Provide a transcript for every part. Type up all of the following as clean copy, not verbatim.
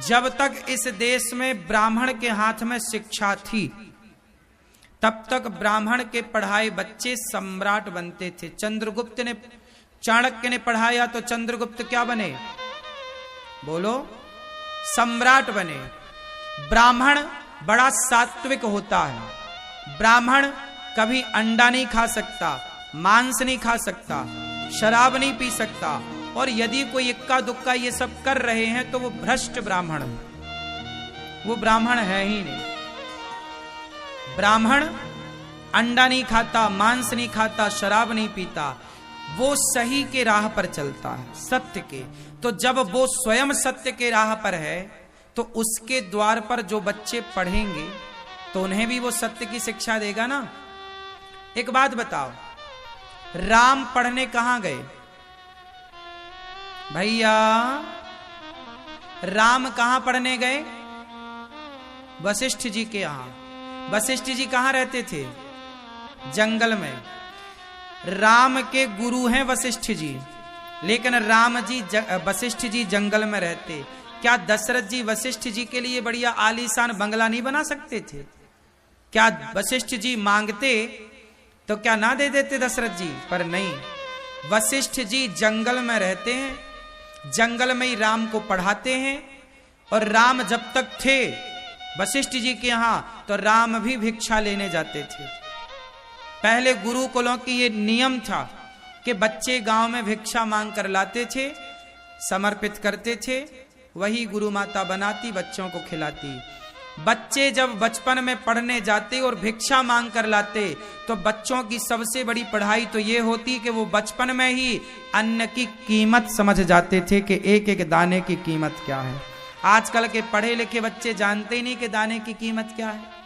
जब तक इस देश में ब्राह्मण के हाथ में शिक्षा थी तब तक ब्राह्मण के पढ़ाए बच्चे सम्राट बनते थे। चंद्रगुप्त ने, चाणक्य ने पढ़ाया तो चंद्रगुप्त क्या बने? बोलो, सम्राट बने। ब्राह्मण बड़ा सात्विक होता है। ब्राह्मण कभी अंडा नहीं खा सकता, मांस नहीं खा सकता, शराब नहीं पी सकता, और यदि कोई इक्का दुक्का ये सब कर रहे हैं तो वो भ्रष्ट ब्राह्मण, वो ब्राह्मण है ही नहीं। ब्राह्मण अंडा नहीं खाता, मांस नहीं खाता, शराब नहीं पीता, वो सही के राह पर चलता है, सत्य के। तो जब वो स्वयं सत्य के राह पर है तो उसके द्वार पर जो बच्चे पढ़ेंगे तो उन्हें भी वो सत्य की शिक्षा देगा ना। एक बात बताओ, राम पढ़ने कहां गए भैया? राम कहां पढ़ने गए? वशिष्ठ जी के यहां। वशिष्ठ जी कहां रहते थे? जंगल में। राम के गुरु हैं वशिष्ठ जी, लेकिन राम जी वशिष्ठ जी जंगल में रहते। क्या दशरथ जी वशिष्ठ जी के लिए बढ़िया आलीशान बंगला नहीं बना सकते थे? क्या वशिष्ठ जी मांगते तो क्या ना दे देते दशरथ जी? पर नहीं, वशिष्ठ जी जंगल में रहते हैं, जंगल में ही राम को पढ़ाते हैं। और राम जब तक थे वशिष्ठ जी के यहां तो राम भी भिक्षा लेने जाते थे। पहले गुरुकुलों की ये नियम था कि बच्चे गांव में भिक्षा मांग कर लाते थे, समर्पित करते थे, वही गुरु माता बनाती, बच्चों को खिलाती। बच्चे जब बचपन में पढ़ने जाते और भिक्षा मांग कर लाते तो बच्चों की सबसे बड़ी पढ़ाई तो ये होती कि वो बचपन में ही अन्न की कीमत समझ जाते थे कि एक एक दाने की कीमत क्या है। आजकल के पढ़े लिखे बच्चे जानते ही नहीं कि दाने की कीमत क्या है,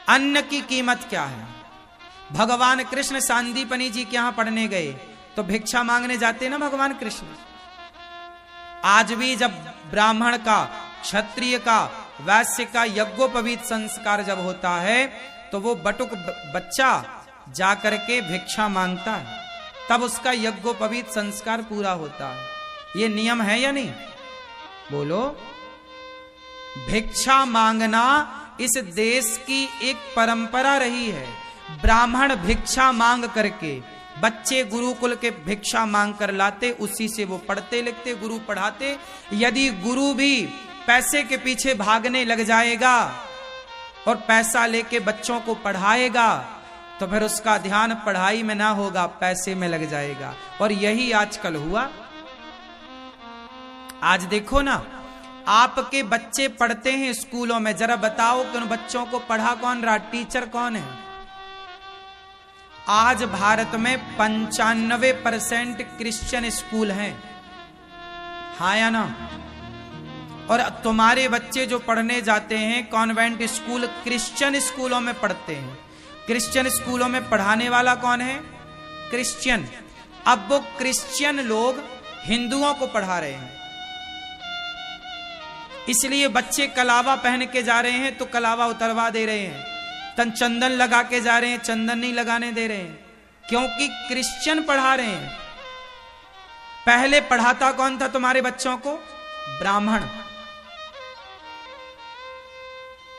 अन्न की कीमत क्या है। भगवान कृष्ण सांदीपनी जी के यहां पढ़ने गए तो भिक्षा मांगने जाते ना भगवान कृष्ण। आज भी जब ब्राह्मण का, क्षत्रिय का, वैश्य का यज्ञोपवीत संस्कार जब होता है तो वो बटुक बच्चा जाकर के भिक्षा मांगता है, तब उसका यज्ञोपवीत संस्कार पूरा होता है। ये नियम है या नहीं? बोलो। भिक्षा मांगना इस देश की एक परंपरा रही है। ब्राह्मण भिक्षा मांग करके, बच्चे गुरुकुल के भिक्षा मांग कर लाते, उसी से वो पढ़ते लिखते, गुरु पढ़ाते। यदि गुरु भी पैसे के पीछे भागने लग जाएगा और पैसा लेके बच्चों को पढ़ाएगा तो फिर उसका ध्यान पढ़ाई में ना होगा, पैसे में लग जाएगा। और यही आजकल हुआ। आज देखो ना, आपके बच्चे पढ़ते हैं स्कूलों में, जरा बताओ कि उन बच्चों को पढ़ा कौन रहा? टीचर कौन है? आज भारत में 95% क्रिश्चियन स्कूल हैं, हाँ या ना? और तुम्हारे बच्चे जो पढ़ने जाते हैं कॉन्वेंट स्कूल, क्रिश्चियन स्कूलों में पढ़ते हैं। क्रिश्चियन स्कूलों में पढ़ाने वाला कौन है? क्रिश्चियन। अब वो क्रिश्चियन लोग हिंदुओं को पढ़ा रहे हैं, इसलिए बच्चे कलावा पहन के जा रहे हैं तो कलावा उतरवा दे रहे हैं, तन चंदन लगा के जा रहे हैं, चंदन नहीं लगाने दे रहे हैं, क्योंकि क्रिश्चियन पढ़ा रहे हैं। पहले पढ़ाता कौन था तुम्हारे बच्चों को? ब्राह्मण।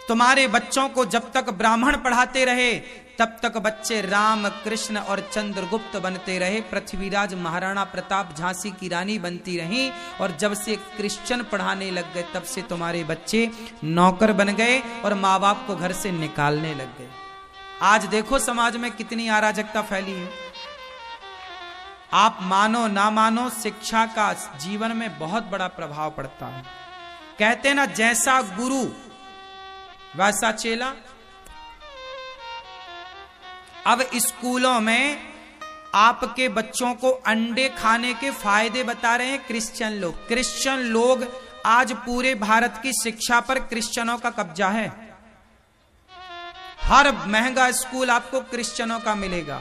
तुम्हारे बच्चों को जब तक ब्राह्मण पढ़ाते रहे तब तक बच्चे राम, कृष्ण और चंद्रगुप्त बनते रहे, पृथ्वीराज, महाराणा प्रताप, झांसी की रानी बनती रही। और जब से क्रिश्चियन पढ़ाने लग गए तब से तुम्हारे बच्चे नौकर बन गए और माँ बाप को घर से निकालने लग गए। आज देखो समाज में कितनी अराजकता फैली है। आप मानो ना मानो, शिक्षा का जीवन में बहुत बड़ा प्रभाव पड़ता है। कहते ना, जैसा गुरु वैसा चेला। अब स्कूलों में आपके बच्चों को अंडे खाने के फायदे बता रहे हैं क्रिश्चियन लोग। क्रिश्चियन लोग आज पूरे भारत की शिक्षा पर क्रिश्चियनों का कब्जा है। हर महंगा स्कूल आपको क्रिश्चियनों का मिलेगा,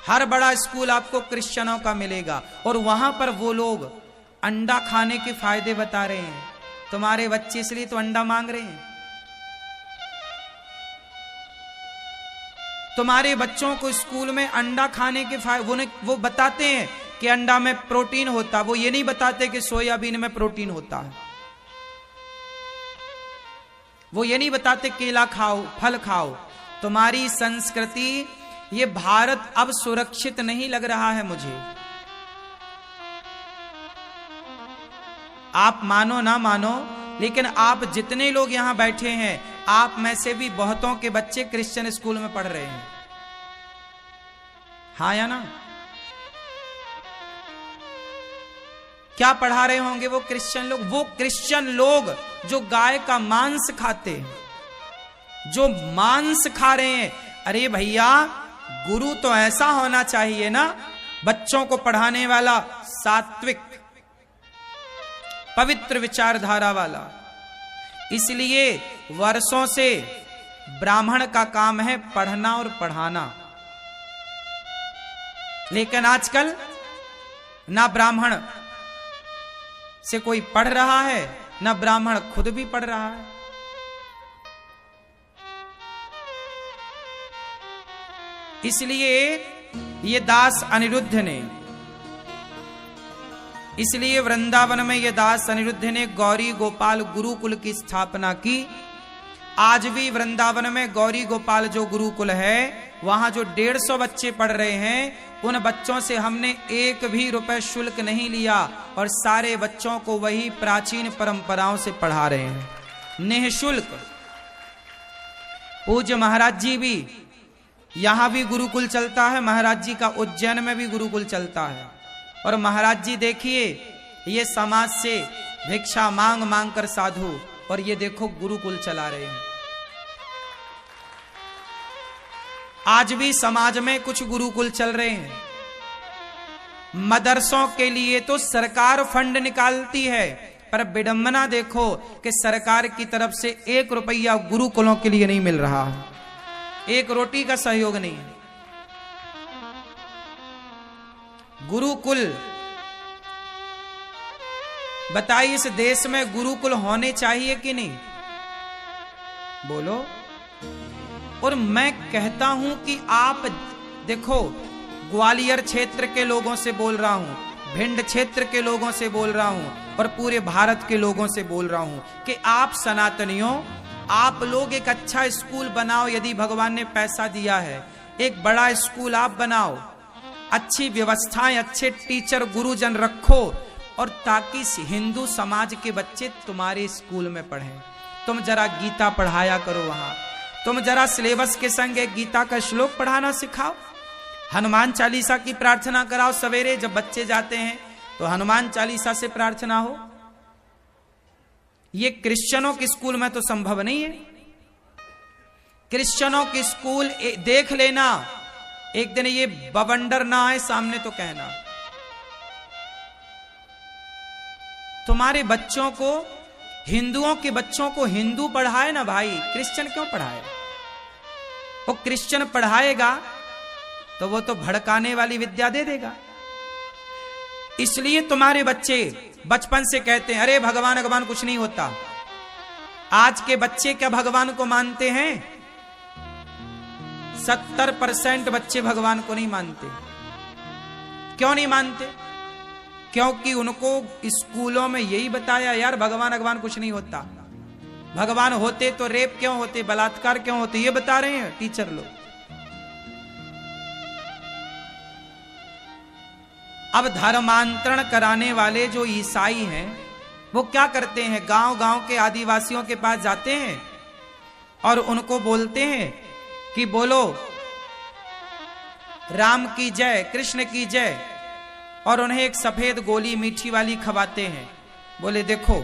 हर बड़ा स्कूल आपको क्रिश्चियनों का मिलेगा, और वहां पर वो लोग अंडा खाने के फायदे बता रहे हैं। तुम्हारे बच्चे इसलिए तो अंडा मांग रहे हैं। तुम्हारे बच्चों को स्कूल में अंडा खाने के फायदे वो बताते हैं कि अंडा में प्रोटीन होता, वो ये नहीं बताते कि सोयाबीन में प्रोटीन होता है। वो ये नहीं बताते केला खाओ, फल खाओ। तुम्हारी संस्कृति, ये भारत अब सुरक्षित नहीं लग रहा है मुझे। आप मानो ना मानो, लेकिन आप जितने लोग यहां बैठे हैं, आप में से भी बहुतों के बच्चे क्रिश्चियन स्कूल में पढ़ रहे हैं। हाँ या ना? क्या पढ़ा रहे होंगे वो क्रिश्चियन लोग? वो क्रिश्चियन लोग जो गाय का मांस खाते हैं, जो मांस खा रहे हैं। अरे भैया, गुरु तो ऐसा होना चाहिए ना, बच्चों को पढ़ाने वाला, सात्विक पवित्र विचारधारा वाला। इसलिए वर्षों से ब्राह्मण का काम है पढ़ना और पढ़ाना। लेकिन आजकल ना ब्राह्मण से कोई पढ़ रहा है, ना ब्राह्मण खुद भी पढ़ रहा है। इसलिए ये दास अनिरुद्ध ने, इसलिए वृंदावन में ये दास अनिरुद्ध ने गौरी गोपाल गुरुकुल की स्थापना की। आज भी वृंदावन में गौरी गोपाल जो गुरुकुल है, वहां जो 150 बच्चे पढ़ रहे हैं, उन बच्चों से हमने एक भी रुपए शुल्क नहीं लिया और सारे बच्चों को वही प्राचीन परंपराओं से पढ़ा रहे हैं निःशुल्क। पूज्य महाराज जी भी, यहां भी गुरुकुल चलता है, महाराज जी का उज्जैन में भी गुरुकुल चलता है। और महाराज जी देखिए, ये समाज से भिक्षा मांग मांग कर साधु, और ये देखो गुरुकुल चला रहे हैं। आज भी समाज में कुछ गुरुकुल चल रहे हैं। मदरसों के लिए तो सरकार फंड निकालती है, पर विडंबना देखो कि सरकार की तरफ से 1 रुपया गुरुकुलों के लिए नहीं मिल रहा है, 1 रोटी का सहयोग नहीं है। गुरुकुल, बताइए इस देश में गुरुकुल होने चाहिए कि नहीं? बोलो। और मैं कहता हूं कि आप देखो, ग्वालियर क्षेत्र के लोगों से बोल रहा हूं, भिंड क्षेत्र के लोगों से बोल रहा हूं, और पूरे भारत के लोगों से बोल रहा हूं कि आप सनातनियों, आप लोग एक अच्छा स्कूल बनाओ। यदि भगवान ने पैसा दिया है, एक बड़ा स्कूल आप बनाओ, अच्छी व्यवस्थाएं, अच्छे टीचर गुरुजन रखो, और ताकि हिंदू समाज के बच्चे तुम्हारे स्कूल में पढ़ें। तुम जरा गीता पढ़ाया करो वहां, तुम जरा सिलेबस के संग एक गीता का श्लोक पढ़ाना सिखाओ, हनुमान चालीसा की प्रार्थना कराओ। सवेरे जब बच्चे जाते हैं तो हनुमान चालीसा से प्रार्थना हो। ये क्रिश्चियनों के स्कूल में तो संभव नहीं है। क्रिश्चियनों के स्कूल देख लेना, एक दिन ये बवंडर ना आए सामने तो कहना। तुम्हारे बच्चों को, हिंदुओं के बच्चों को हिंदू पढ़ाए ना भाई, क्रिश्चियन क्यों पढ़ाए? वो क्रिश्चियन पढ़ाएगा तो वो तो भड़काने वाली विद्या दे देगा। इसलिए तुम्हारे बच्चे बचपन से कहते हैं, अरे भगवान भगवान कुछ नहीं होता। आज के बच्चे क्या भगवान को मानते हैं? 70% बच्चे भगवान को नहीं मानते। क्यों नहीं मानते? क्योंकि उनको स्कूलों में यही बताया, यार भगवान भगवान कुछ नहीं होता। भगवान होते तो रेप क्यों होते, बलात्कार क्यों होते, ये बता रहे हैं टीचर लोग। अब धर्मांतरण कराने वाले जो ईसाई हैं, वो क्या करते हैं, गांव गांव के आदिवासियों के पास जाते हैं और उनको बोलते हैं कि बोलो राम की जय, कृष्ण की जय, और उन्हें एक सफेद गोली मीठी वाली खवाते हैं। बोले देखो,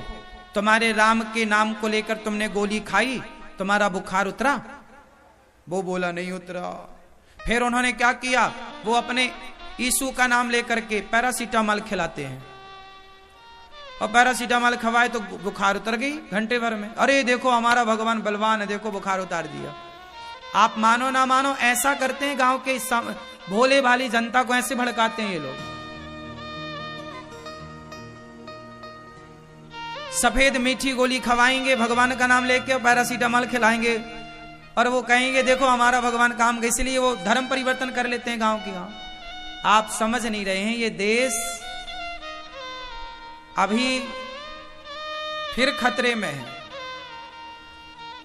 तुम्हारे राम के नाम को लेकर तुमने गोली खाई, तुम्हारा बुखार उतरा? वो बोला नहीं उतरा। फिर उन्होंने क्या किया, वो अपने यीशु का नाम लेकर के पैरासीटामॉल खिलाते हैं, और पैरासीटामॉल खवाए तो बुखार उतर गई घंटे भर में। अरे देखो हमारा भगवान बलवान है, देखो बुखार उतार दिया। आप मानो ना मानो, ऐसा करते हैं गांव के भोले भाली जनता को, ऐसे भड़काते हैं ये लोग। सफेद मीठी गोली खवाएंगे भगवान का नाम लेके, और पैरासीटामॉल खिलाएंगे, और वो कहेंगे देखो हमारा भगवान काम गए। इसलिए वो धर्म परिवर्तन कर लेते हैं गांव की गांव। आप समझ नहीं रहे हैं, ये देश अभी फिर खतरे में है।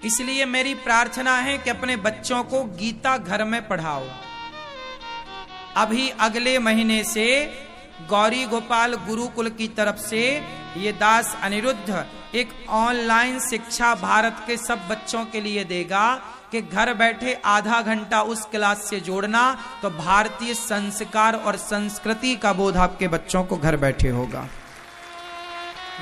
इसलिए मेरी प्रार्थना है कि अपने बच्चों को गीता घर में पढ़ाओ। अभी अगले महीने से गौरी गोपाल गुरुकुल की तरफ से ये दास अनिरुद्ध एक ऑनलाइन शिक्षा भारत के सब बच्चों के लिए देगा कि घर बैठे आधा घंटा उस क्लास से जोड़ना, तो भारतीय संस्कार और संस्कृति का बोध आपके बच्चों को घर बैठे होगा।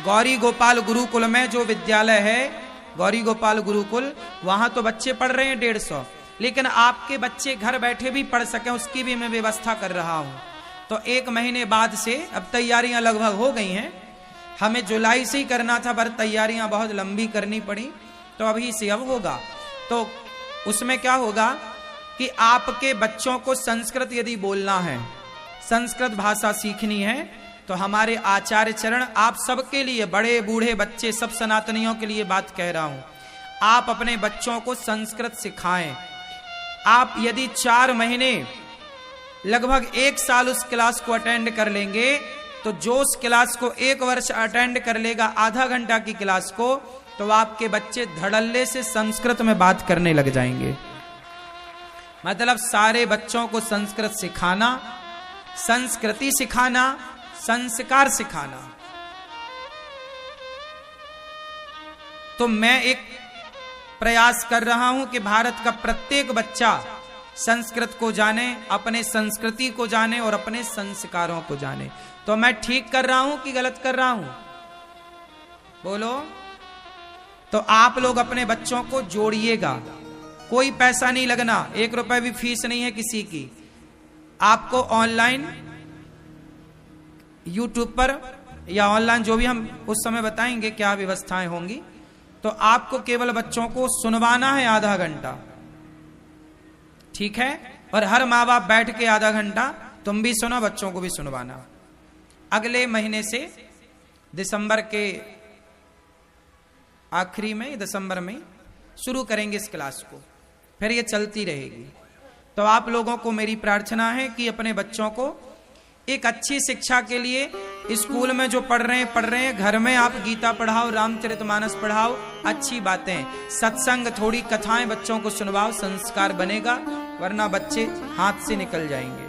गौरी गोपाल गुरुकुल में जो विद्यालय है, गौरी गोपाल गुरुकुल, वहां तो बच्चे पढ़ रहे हैं 150, लेकिन आपके बच्चे घर बैठे भी पढ़ सकें उसकी भी मैं व्यवस्था कर रहा हूं। तो 1 महीने बाद से, अब तैयारियां लगभग हो गई हैं, हमें जुलाई से ही करना था पर तैयारियां बहुत लंबी करनी पड़ी, तो अभी से अब होगा। तो उसमें क्या होगा कि आपके बच्चों को संस्कृत यदि बोलना है, संस्कृत भाषा सीखनी है, तो हमारे आचार्य चरण आप सबके लिए, बड़े बूढ़े बच्चे सब सनातनियों के लिए बात कह रहा हूं, आप अपने बच्चों को संस्कृत सिखाएं। आप यदि 4 महीने लगभग 1 साल उस क्लास को अटेंड कर लेंगे, तो जो उस क्लास को 1 वर्ष अटेंड कर लेगा आधा घंटा की क्लास को, तो आपके बच्चे धड़ल्ले से संस्कृत में बात करने लग जाएंगे। मतलब सारे बच्चों को संस्कृत सिखाना, संस्कृति सिखाना, संस्कार सिखाना। तो मैं एक प्रयास कर रहा हूं कि भारत का प्रत्येक बच्चा संस्कृत को जाने, अपने संस्कृति को जाने और अपने संस्कारों को जाने। तो मैं ठीक कर रहा हूं कि गलत कर रहा हूं? बोलो। तो आप लोग अपने बच्चों को जोड़िएगा, कोई पैसा नहीं लगना, 1 रुपए भी फीस नहीं है किसी की। आपको ऑनलाइन यूट्यूब पर या ऑनलाइन जो भी हम उस समय बताएंगे क्या व्यवस्थाएं होंगी, तो आपको केवल बच्चों को सुनवाना है आधा घंटा, ठीक है? और हर माँ बाप बैठ के आधा घंटा तुम भी सुनो, बच्चों को भी सुनवाना। अगले महीने से दिसंबर के आखिरी में, दिसंबर में शुरू करेंगे इस क्लास को, फिर ये चलती रहेगी। तो आप लोगों को मेरी प्रार्थना है कि अपने बच्चों को एक अच्छी शिक्षा के लिए, स्कूल में जो पढ़ रहे हैं, घर में आप गीता पढ़ाओ, रामचरितमानस पढ़ाओ, अच्छी बातें, सत्संग, थोड़ी कथाएं बच्चों को सुनवाओ, संस्कार बनेगा, वरना बच्चे हाथ से निकल जाएंगे।